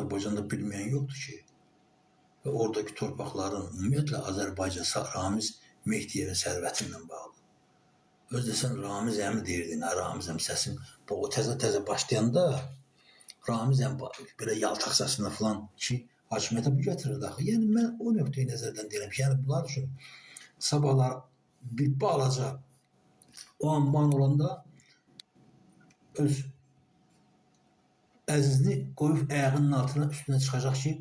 Azərbaycanda bilməyən yoxdur ki. Və oradakı torpaqların ümumiyyətlə Azərbaycan Ramiz Mehdiyevin sərvəti ilə bağlı. Özdə sən Ramiz əmi deyirdin, Ramiz əmi səsim. O təzə başlayanda Ramiz əmi belə yaltaq səsində falan ki, hakimiyyətə bu gətirirdi axı. Yəni mən o nöqteyi nəzərdən deyirəm ki, yəni bunlar üçün sabahlar bir balaca o an olanda öz əzizini qoyub ayağının altına üstünə çıxacaq ki,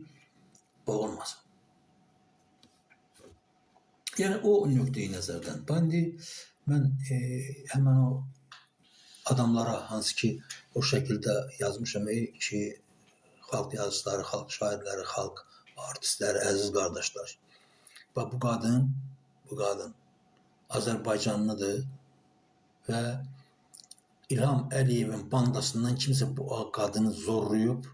boğulmasın. Yəni o nöqteyi nəzərdən. Mən həmən o adamlara, hansı ki o şəkildə yazmışam ki, xalq yazıçıları, xalq şairləri, xalq artistləri, əziz qardaşlar. Bu qadın Azərbaycanlıdır və İlham Əliyevin bandasından kimsə bu qadını zorlayıb,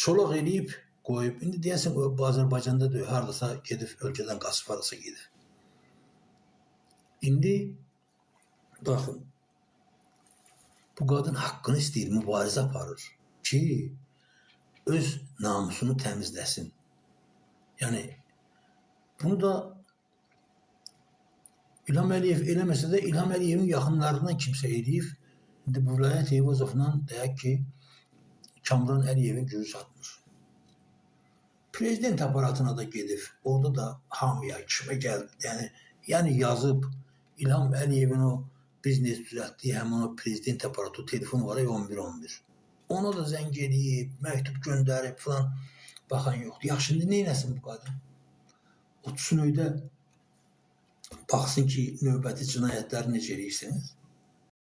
çolaq eləyib, qoyub. İndi deyəsən, bu Azərbaycanda deyil, haradasa gedib, ölkədən qaçıb harasa gedib. İndi, baxın, bu qadın haqqını istəyir, mübarizə aparır ki, öz namusunu təmizləsin. Yəni, bunu da İlham Əliyev eləməsə də, İlham Əliyevin yaxınlarından kimsə eləyib. İndi bu Vilayət Eyvazovla deyək ki, Kamran Əliyevin gücü çatmır. Prezident aparatına da gedib, orada da hamıya, kimə gəldi, yəni yazıb, İlham Əliyevin o biznes düzəltdiyi həmin o prezident aparatı, telefon var 1111. Ona da zəng edib, məktub göndərib falan, baxan yoxdur. Yaxşı, indi neynəsin bu qadın? Otursun öydə, baxsın ki, növbəti cinayətləri necə eləyirsiniz?